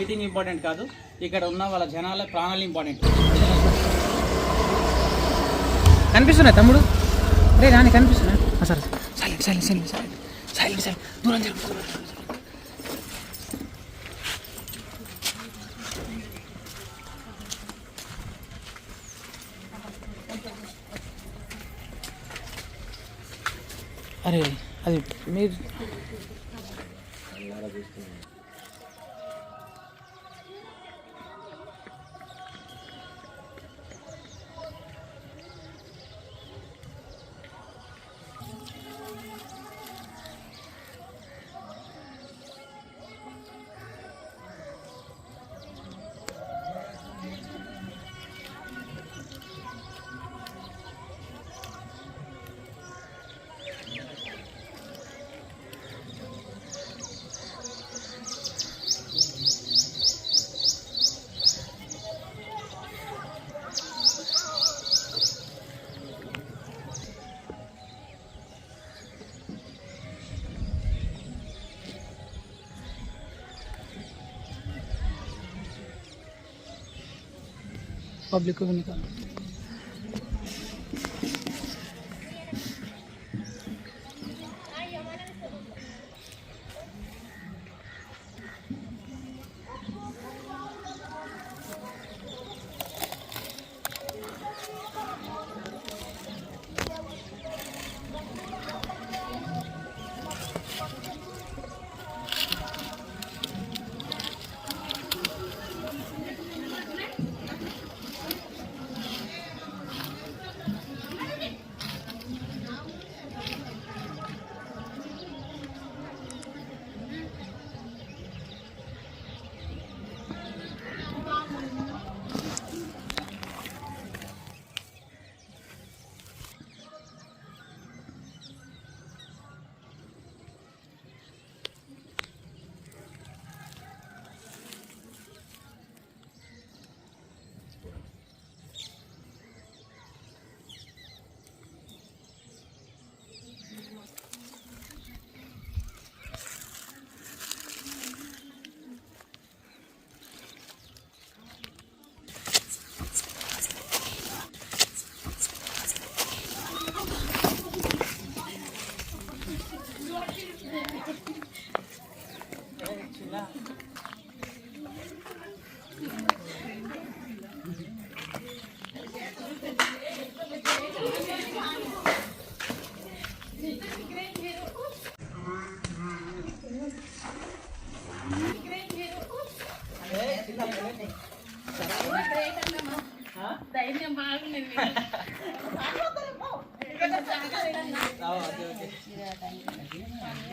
Everything important కాదు, ఇక్కడ ఉన్న వాళ్ళ జనాల ప్రాణాలు ఇంపార్టెంట్. కనిపిస్తున్నాయి తమ్ముడు? రే రాని కనిపిస్తున్నా. సరే silent silent silent silent silent silent దూరం జరుగు. అరే అది మీరు पब्लिक को भी निकालो.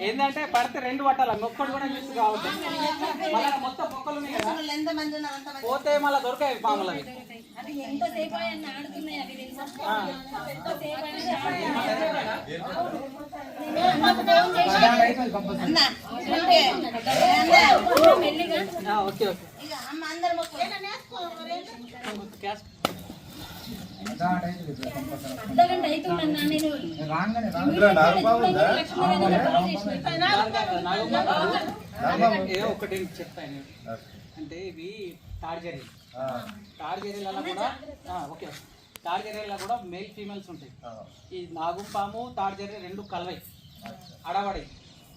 ఏంటంటే పడితే రెండు పట్టాలి, మొక్కడు కూడా మిస్ కావద్దు. మళ్ళీ మొత్తం మొక్కలు ఉన్నాయి కదా, పోతే మళ్ళీ దొరకాయి పాములు అవి. ఓకే ఓకే ఒకటి చెప్తాను. అంటే ఇవి తాడిజర్రీ, తాడిజర్రీలలో కూడా ఓకే, తాడిజర్రీలలో కూడా మేల్ ఫీమేల్స్ ఉంటాయి. ఈ నాగుపాము తాడిజర్రీ రెండు కలవై అడవడి,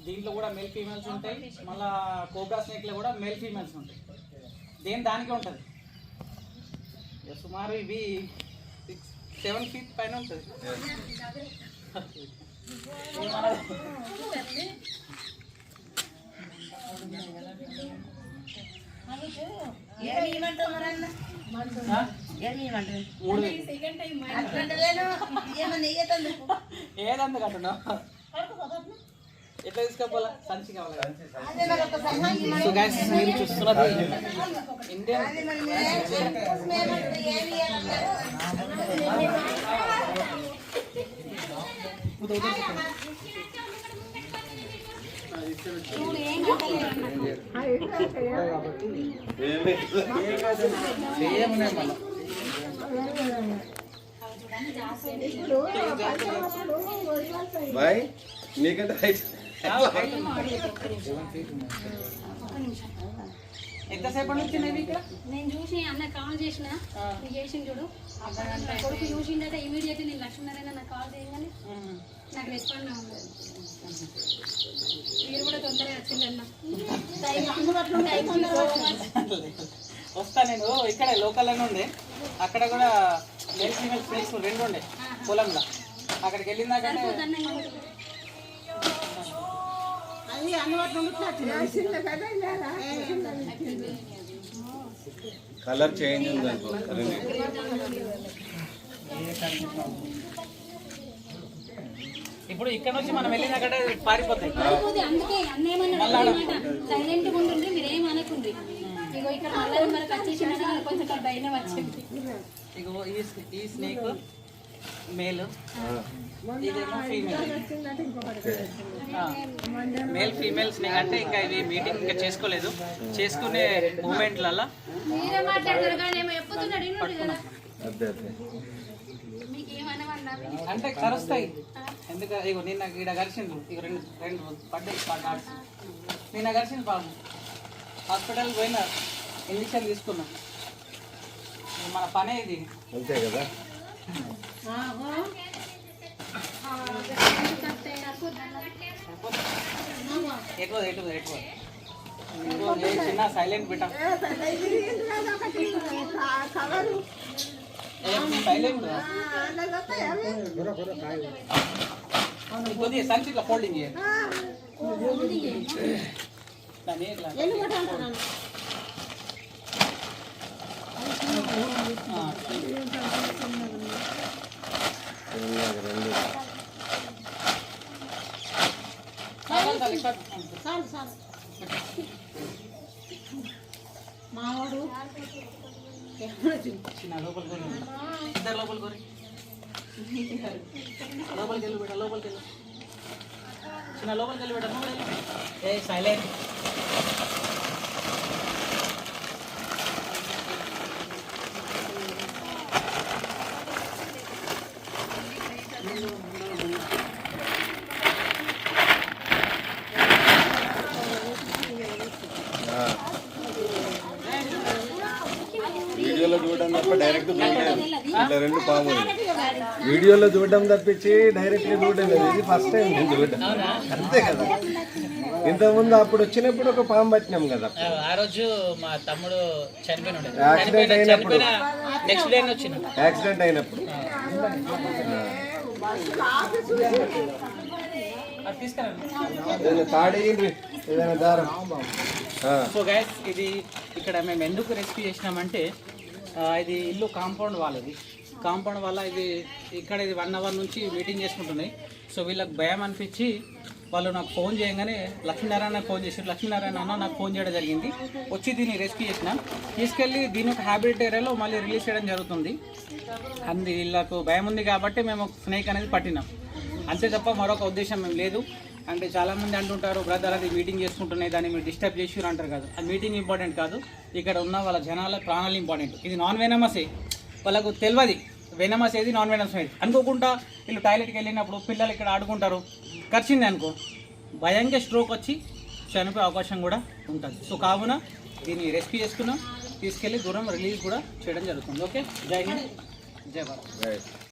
దీంట్లో కూడా మేల్ ఫీమేల్స్ ఉంటాయి. మళ్ళా కోబ్రా స్నేక్లో కూడా మేల్ ఫీమేల్స్ ఉంటాయి. దానికే ఉంటుంది. సుమారు ఇవి 6-7 feet పైన ఉంటుంది. ఏదందు కట్టను ఎట్లా తీసుకోవాలా, సంచి కావాలి. సో గైస్ మీరు చూస్తున్నది ఇండియన్ भाई నీకంటే ఎంతసేపటి నుంచి నేను ఇక్కడ నేను చూసి అన్న కాల్ చేసిన నీకు చేసిన చూడు కొడుకు చూసిండట ఇమీడియట్ నేను లక్ష్మీనారాయణ నాకు కాల్ చేయగానే నాకు రెస్పాండ్ ఉండదు మీరు కూడా తొందరగా వచ్చిందన్న వస్తా నేను ఇక్కడ లోకల్లోనే ఉండే అక్కడ కూడా మెయిల్ ఫీమేల్ స్నేక్స్ 2 ఉండే పొలంలో అక్కడికి వెళ్ళిందాకంటే కలర్ చేంజ్ ఉంది ఇప్పుడు ఇక్కడ నుంచి మనం వెళ్ళినాకంటే పారిపోతాయి అందుకే అన్నేమన్నా సైలెంట్ గా ఉంటుండ్రి మీరు ఏం అనకుండ్రి ఇగో ఇక్కడ మళ్ళీ మనకు వచ్చేసిన కొంచెం భయం వచ్చింది ఇగో ఈ స్నేక్ మేల్ ఇదేమో ఫీమేల్ మేల్ ఫీమేల్ స్నేక్ అంటే ఇంకా ఇది మీటింగ్ ఇంకా చేసుకోలేదు చేసుకునే మూమెంట్లలో మీరే మాట్లాడతారు కానీ ఏమో చెప్పుతున్నాడు ఇన్నాడు కదా అంటే కరుస్తాయి ఎందుకంటే ఇగో నిన్న ఈడ కలిసిండ్రు ఇక రెండు పడ్డాయి కార్డ్స్ నిన్న కలిసింది పాము హాస్పిటల్ పోయినా ఇంజక్షన్ తీసుకున్నాం మన పనే ఇది అంతే కదా ఎక్కువ ఎక్కువ ఎక్కువ చిన్న సైలెంట్ బిట్ట సైలెంట్ కొద్దిగా సంచి ఇట్లా ఫోల్డింగ్ చేయాలి దాన్ని ఇట్లా మావాడు చిన్న లోపలికి ఇద్దరు లోపలికి లోపలికి వెళ్ళి పెట్ట లోపలికి వెళ్ళి చిన్న లోపలికి వెళ్ళి పెట్ట ఏ సైలెంట్ వీడియోలో చూడడం తప్ప డైరెక్ట్ చూడలేదు ఇట్లా 2 పాములు వీడియోలో చూడడం తప్పించి డైరెక్ట్ గా చూడడం లేదు ఇది ఫస్ట్ టైం నేను చూడడం అంతే కదా ఇంతకుముందు అప్పుడు వచ్చినప్పుడు ఒక పాము పట్టినాం కదా ఆ రోజు మా తమ్ముడు చనిపోయిన యాక్సిడెంట్ అయినప్పుడు నెక్స్ట్ డే వచ్చిన యాక్సిడెంట్ అయినప్పుడు తాడేయండి ఏదైనా దారం సో గైస్ ఇది ఇక్కడ మేము ఎందుకు రెస్క్యూ చేసినామంటే ఇది ఇల్లు కాంపౌండ్ వాళ్ళది కాంపౌండ్ వల్ల ఇది ఇక్కడ ఇది 1 అవర్ నుంచి మీటింగ్ చేసుకుంటున్నాయి సో వీళ్ళకి భయం అనిపించి వాళ్ళు నాకు ఫోన్ చేయగానే లక్ష్మీనారాయణ ఫోన్ చేశారు లక్ష్మీనారాయణ అన్న నాకు ఫోన్ చేయడం జరిగింది వచ్చి దీన్ని రెస్క్యూ చేసిన తీసుకెళ్ళి దీని ఒక హ్యాబిట్ ఏరియాలో మళ్ళీ రిలీజ్ చేయడం జరుగుతుంది అంది వీళ్ళకు భయం ఉంది కాబట్టి మేము స్నేక్ అనేది పట్టినాం అంతే తప్ప మరొక ఉద్దేశం మేము లేదు అంటే చాలామంది అంటుంటారు బ్రదర్ అది మీటింగ్ చేసుకుంటున్నాయి దాన్ని మీరు డిస్టర్బ్ చేసిరు అంటారు కాదు అది మీటింగ్ ఇంపార్టెంట్ కాదు ఇక్కడ ఉన్న వాళ్ళ జనాల ప్రాణాలు ఇంపార్టెంట్ ఇది నాన్ వెనమసే వాళ్ళకు తెలియదు వెనమస్ ఏది నాన్ వెనమస్ ఏది అనుకోకుండా వీళ్ళు టాయిలెట్కి వెళ్ళినప్పుడు పిల్లలు ఇక్కడ ఆడుకుంటారు ఖర్చింది అనుకో భయంగా స్ట్రోక్ వచ్చి చనిపోయే అవకాశం కూడా ఉంటుంది సో కావున దీన్ని రెస్క్యూ చేసుకున్నాం తీసుకెళ్ళి దూరం రిలీజ్ కూడా చేయడం జరుగుతుంది ఓకే జై హింద్ జై భారత్